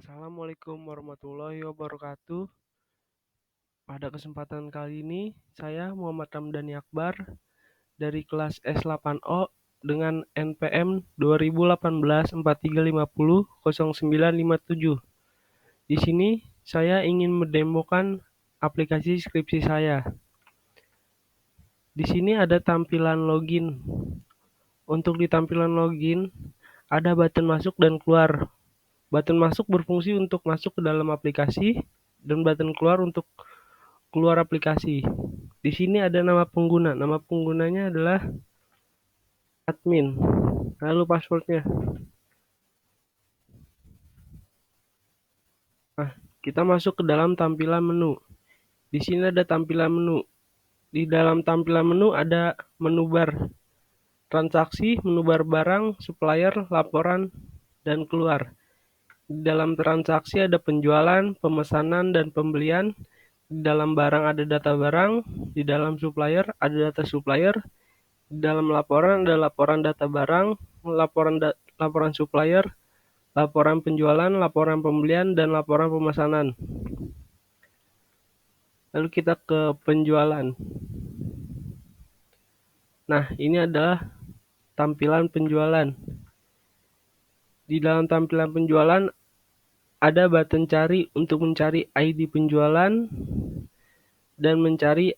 Assalamualaikum warahmatullahi wabarakatuh. Pada kesempatan kali ini, saya Muhammad Ramdhani Akbar dari kelas S8O dengan NPM 2018-4350-0957. Di sini, saya ingin mendemokan aplikasi skripsi saya. Di sini ada tampilan login. Untuk di tampilan login, ada button masuk dan keluar. Button masuk berfungsi untuk masuk ke dalam aplikasi dan button keluar untuk keluar aplikasi. Di sini ada nama pengguna. Nama penggunanya adalah admin. Lalu passwordnya. Nah, kita masuk ke dalam tampilan menu. Di sini ada tampilan menu. Di dalam tampilan menu ada menu bar transaksi, menu bar barang, supplier, laporan, dan keluar. Di dalam transaksi ada penjualan, pemesanan, dan pembelian. Di dalam barang ada data barang. Di dalam supplier ada data supplier. Di dalam laporan ada laporan data barang, laporan supplier, laporan penjualan, laporan pembelian, dan laporan pemesanan. Lalu kita ke penjualan. Nah, ini adalah tampilan penjualan. Di dalam tampilan penjualan ada button cari untuk mencari ID penjualan dan mencari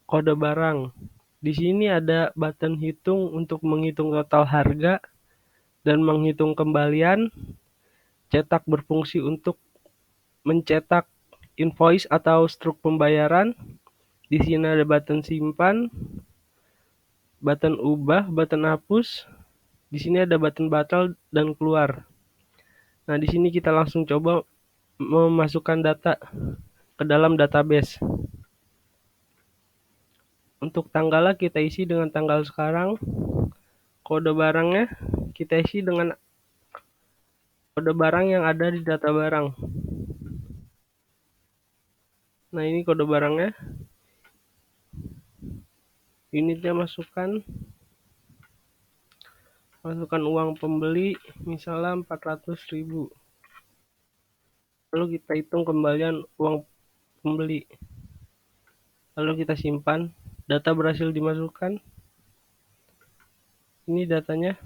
kode barang. Di sini ada button hitung untuk menghitung total harga dan menghitung kembalian. Cetak berfungsi untuk mencetak invoice atau struk pembayaran. Di sini ada button simpan, button ubah, button hapus. Di sini ada button batal dan keluar. Nah, di sini kita langsung coba memasukkan data ke dalam database. Untuk tanggalnya kita isi dengan tanggal sekarang. Kode barangnya kita isi dengan kode barang yang ada di data barang. Nah, ini kode barangnya. Unitnya masukkan uang pembeli misalnya 400.000. Lalu kita hitung kembalian uang pembeli. Lalu kita simpan. Data berhasil dimasukkan. Ini datanya.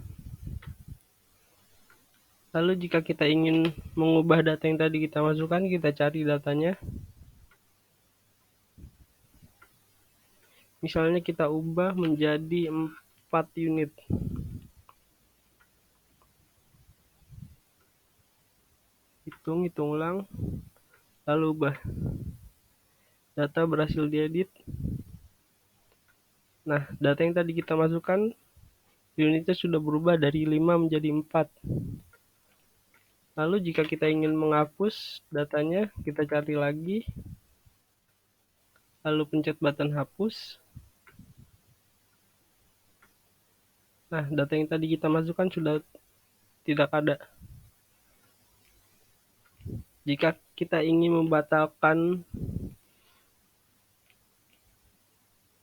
Lalu jika kita ingin mengubah data yang tadi kita masukkan, kita cari datanya. Misalnya kita ubah menjadi 4 unit. Hitung ulang. Lalu ubah. Data berhasil diedit. Nah, data yang tadi kita masukkan, unitnya sudah berubah dari 5 menjadi 4. Lalu jika kita ingin menghapus datanya, kita cari lagi. Lalu pencet button hapus. Nah, data yang tadi kita masukkan sudah tidak ada. Jika kita ingin membatalkan,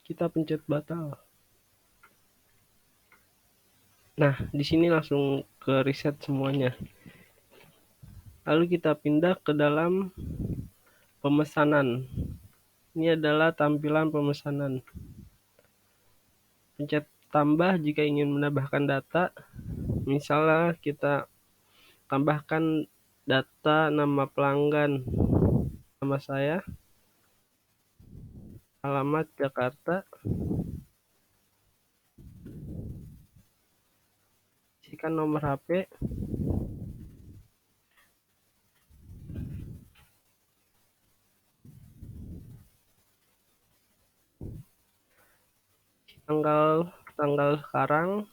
kita pencet batal. Nah, di sini langsung ke reset semuanya. Lalu kita pindah ke dalam pemesanan. Ini adalah tampilan pemesanan. Pencet tambah jika ingin menambahkan data. Misalnya kita tambahkan data nama pelanggan, nama saya, alamat Jakarta, isikan nomor HP, tanggal sekarang,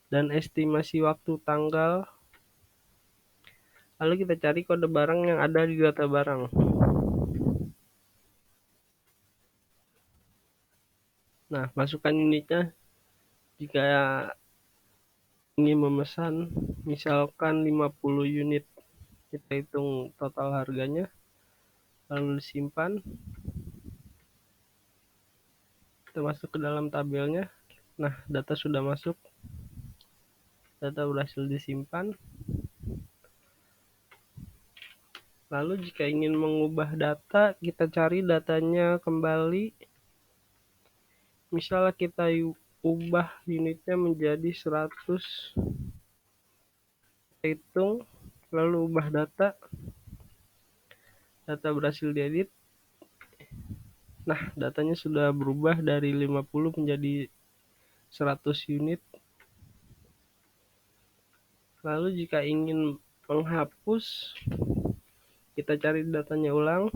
dan estimasi waktu tanggal. Lalu kita cari kode barang yang ada di data barang. Nah, masukkan unitnya jika ingin memesan, misalkan 50 unit. Kita hitung total harganya, lalu disimpan. Kita masuk ke dalam tabelnya. Nah, data sudah masuk. Data berhasil disimpan. Lalu jika ingin mengubah data, kita cari datanya kembali. Misalnya kita ubah unitnya menjadi 100, hitung, lalu ubah data berhasil diedit. Nah, datanya sudah berubah dari 50 menjadi 100 unit. Lalu jika ingin menghapus, kita cari datanya ulang,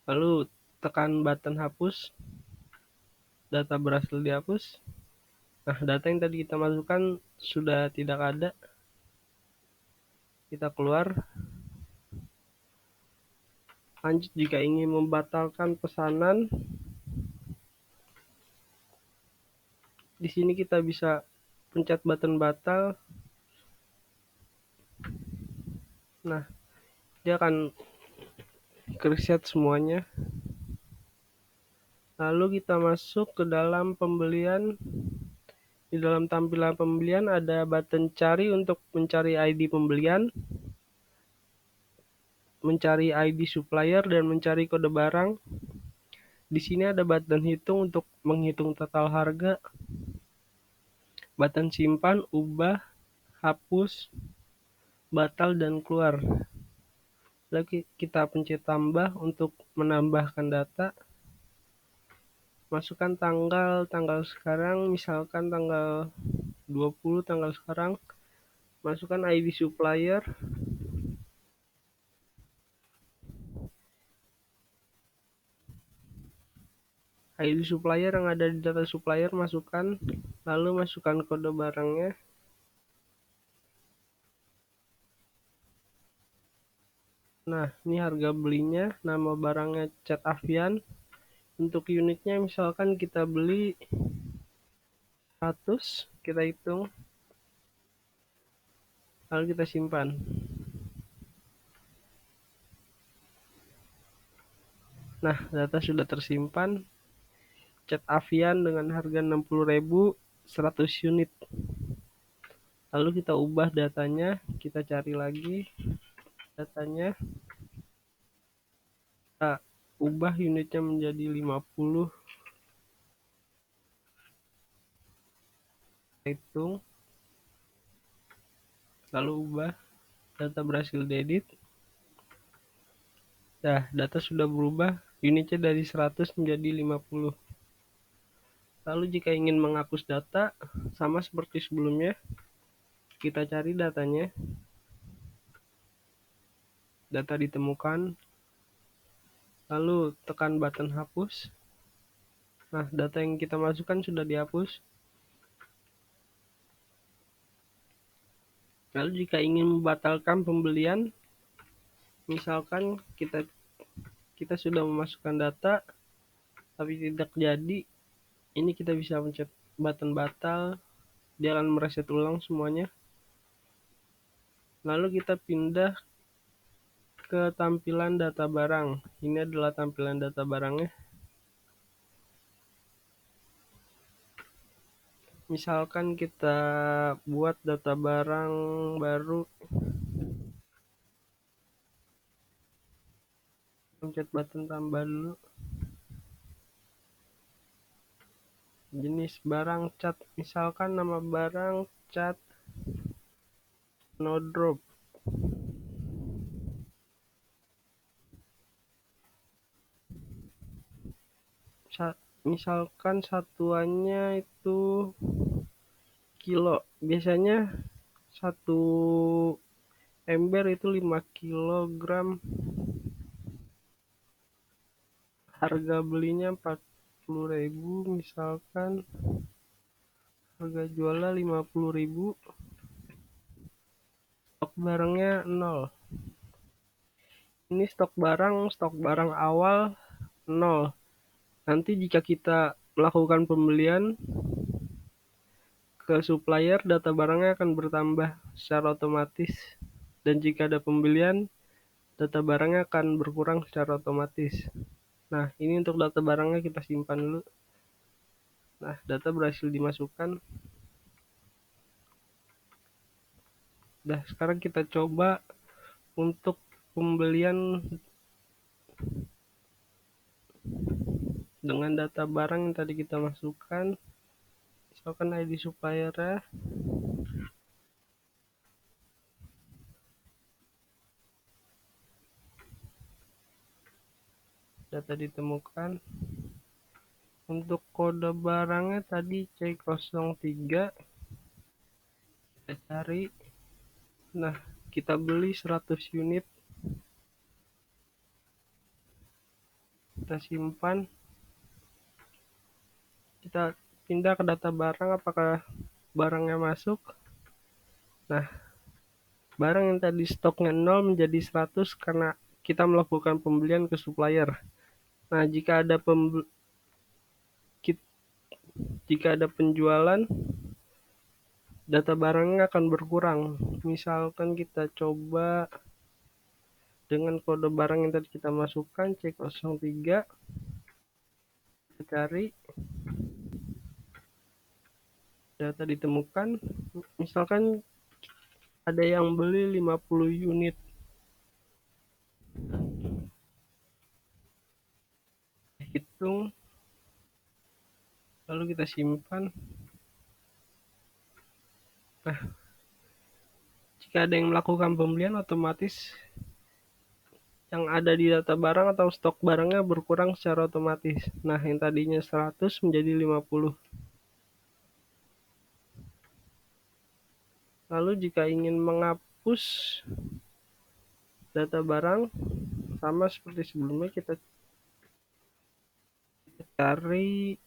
lalu tekan button hapus, data berhasil dihapus. Nah, data yang tadi kita masukkan sudah tidak ada. Kita keluar. Lanjut, jika ingin membatalkan pesanan, di sini kita bisa pencet button batal. Nah, dia akan reset semuanya. Lalu kita masuk ke dalam pembelian. Di dalam tampilan pembelian ada button cari untuk mencari ID pembelian, mencari ID supplier, dan mencari kode barang. Di sini ada button hitung untuk menghitung total harga, button simpan, ubah, hapus, batal, dan keluar. Lalu kita pencet tambah untuk menambahkan data. Masukkan tanggal sekarang, misalkan tanggal 20 tanggal sekarang. Masukkan ID supplier. ID supplier yang ada di data supplier masukkan, lalu masukkan kode barangnya. Nah, ini harga belinya, nama barangnya Cat Avian. Untuk unitnya misalkan kita beli 100, kita hitung, lalu kita simpan. Nah, data sudah tersimpan. Cat Avian dengan harga 60.000, 100 unit. Lalu kita ubah datanya, kita cari lagi datanya. Kita ubah unitnya menjadi 50. Hitung, lalu ubah, data berhasil diedit. Nah, data sudah berubah, unitnya dari 100 menjadi 50. Lalu jika ingin menghapus data, sama seperti sebelumnya, kita cari datanya, data ditemukan, lalu tekan button hapus. Nah, data yang kita masukkan sudah dihapus. Lalu jika ingin membatalkan pembelian, misalkan kita sudah memasukkan data tapi tidak jadi, ini kita bisa pencet button batal, dia akan mereset ulang semuanya. Lalu kita pindah ke tampilan data barang. Ini adalah tampilan data barangnya. Misalkan kita buat data barang baru, pencet button tambah dulu. Jenis barang cat, misalkan nama barang cat Snowdrop. Misalkan satuannya itu kilo. Biasanya satu ember itu 5 kilogram. Harga belinya 40.000, misalkan harga jualnya 50.000. Stok barangnya 0. Ini stok barang awal 0. Nanti jika kita melakukan pembelian ke supplier, data barangnya akan bertambah secara otomatis. Dan jika ada pembelian, data barangnya akan berkurang secara otomatis. Nah, ini untuk data barangnya kita simpan dulu. Nah, data berhasil dimasukkan. Nah, sekarang kita coba untuk pembelian dengan data barang yang tadi kita masukkan. Misalkan ID supplier ya, data ditemukan. Untuk kode barangnya tadi C03, kita cari. Nah, kita beli 100 unit, kita simpan, kita pindah ke data barang apakah barangnya masuk. Nah, barang yang tadi stoknya 0 menjadi 100 karena kita melakukan pembelian ke supplier. Nah, jika ada penjualan, data barangnya akan berkurang. Misalkan kita coba dengan kode barang yang tadi kita masukkan C03, kita cari, data ditemukan. Misalkan ada yang beli 50 unit, hitung, lalu kita simpan. Nah, jika ada yang melakukan pembelian, otomatis yang ada di data barang atau stok barangnya berkurang secara otomatis. Nah, yang tadinya 100 menjadi 50. Lalu jika ingin menghapus data barang, sama seperti sebelumnya, kita cari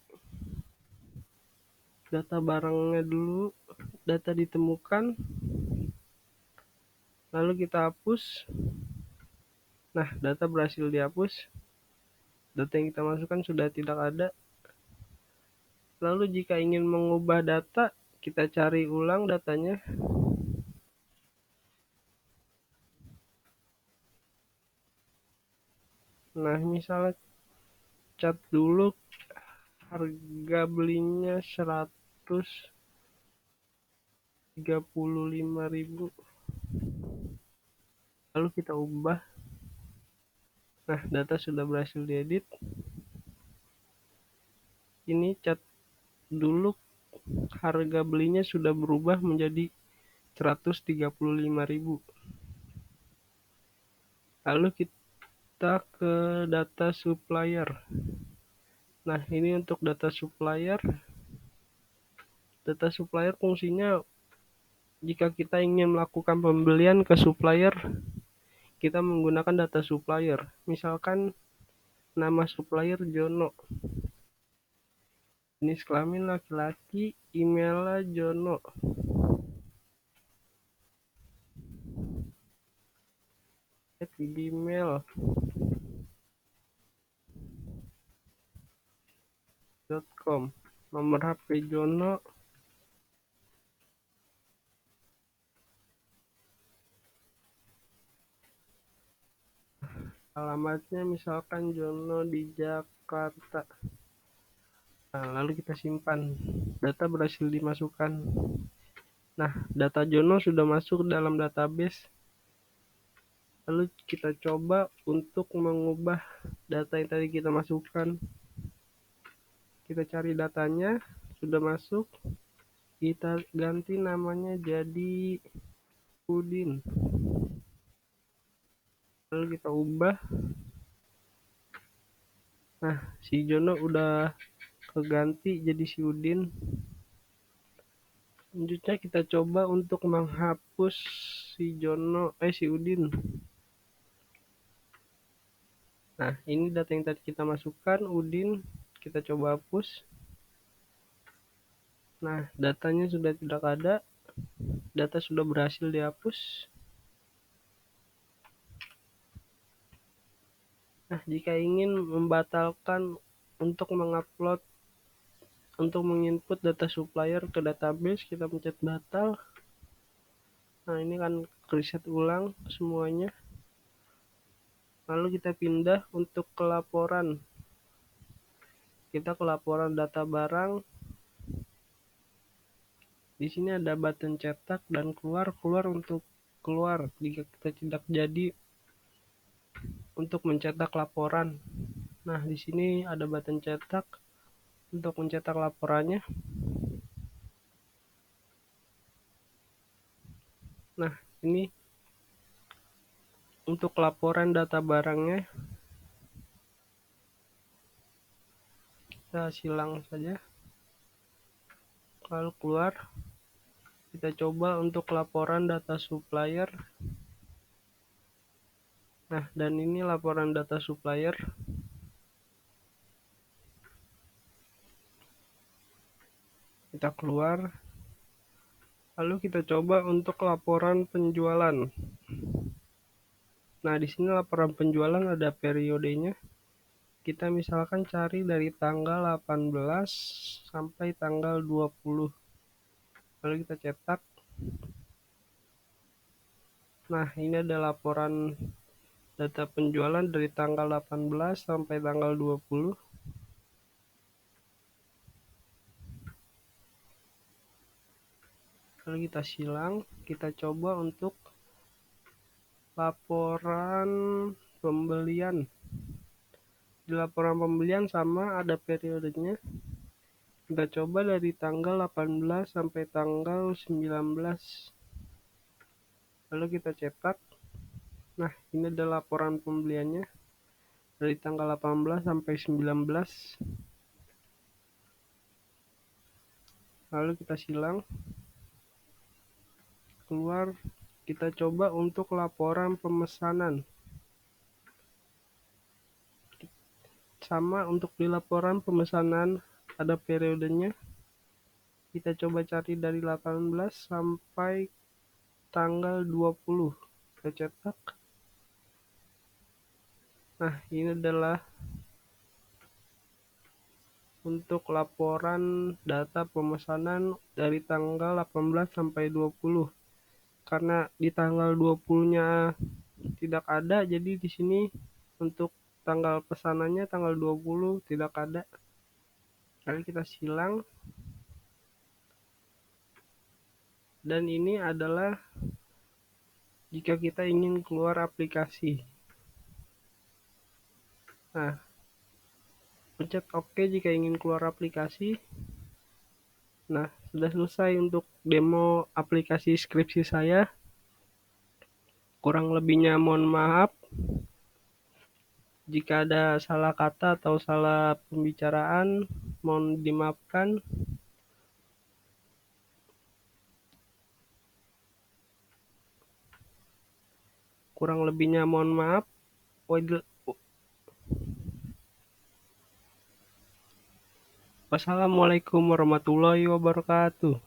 data barangnya dulu, data ditemukan, lalu kita hapus. Nah, data berhasil dihapus, data yang kita masukkan sudah tidak ada. Lalu jika ingin mengubah data, kita cari ulang datanya. Nah, misalnya cat dulu harga belinya 135.000, lalu kita ubah. Nah, data sudah berhasil diedit. Ini cat dulu harga belinya sudah berubah menjadi 135.000. Lalu kita ke data supplier. Nah, ini untuk data supplier. Data supplier fungsinya jika kita ingin melakukan pembelian ke supplier, kita menggunakan data supplier. Misalkan nama supplier Jono, jenis kelamin laki-laki, emailnya jono, @gmail.com, nomor HP Jono, alamatnya misalkan Jono di Jakarta. Nah, lalu kita simpan. Data berhasil dimasukkan. Nah, data Jono sudah masuk dalam database. Lalu kita coba untuk mengubah data yang tadi kita masukkan. Kita cari datanya, sudah masuk. Kita ganti namanya jadi Udin. Lalu kita ubah. Nah, si Jono udah keganti jadi si Udin. Selanjutnya kita coba untuk menghapus si Udin. Nah, ini data yang tadi kita masukkan, Udin, kita coba hapus. Nah, datanya sudah tidak ada, data sudah berhasil dihapus. Nah, jika ingin membatalkan untuk mengupload, untuk menginput data supplier ke database, kita pencet batal. Nah, ini kan reset ulang semuanya. Lalu kita pindah untuk ke laporan. Kita ke laporan data barang. Di sini ada button cetak dan keluar untuk keluar jika kita tidak jadi untuk mencetak laporan. Nah, di sini ada button cetak untuk mencetak laporannya. Nah, ini untuk laporan data barangnya, kita silang saja. Lalu keluar, kita coba untuk laporan data supplier. Nah, dan ini laporan data supplier. Kita keluar, lalu kita coba untuk laporan penjualan. Nah, di sini laporan penjualan ada periodenya. Kita misalkan cari dari tanggal 18 sampai tanggal 20. Lalu kita cetak. Nah, ini ada laporan data penjualan dari tanggal 18 sampai tanggal 20. Lalu kita silang, kita coba untuk laporan pembelian. Di laporan pembelian sama ada periodenya. Kita coba dari tanggal 18 sampai tanggal 19. Lalu kita cetak. Nah, ini ada laporan pembeliannya dari tanggal 18 sampai 19. Lalu kita silang, keluar, kita coba untuk laporan pemesanan. Sama untuk di laporan pemesanan ada periodenya. Kita coba cari dari 18 sampai tanggal 20. Kita cetak. Nah, ini adalah untuk laporan data pemesanan dari tanggal 18 sampai 20. Karena di tanggal 20-nya tidak ada, jadi di sini untuk tanggal pesanannya tanggal 20 tidak ada. Lalu kita silang. Dan ini adalah jika kita ingin keluar aplikasi. Nah, pencet OK jika ingin keluar aplikasi. Nah, sudah selesai untuk demo aplikasi skripsi saya. Kurang lebihnya mohon maaf. Jika ada salah kata atau salah pembicaraan, mohon dimaafkan. Kurang lebihnya mohon maaf. Wassalamualaikum warahmatullahi wabarakatuh.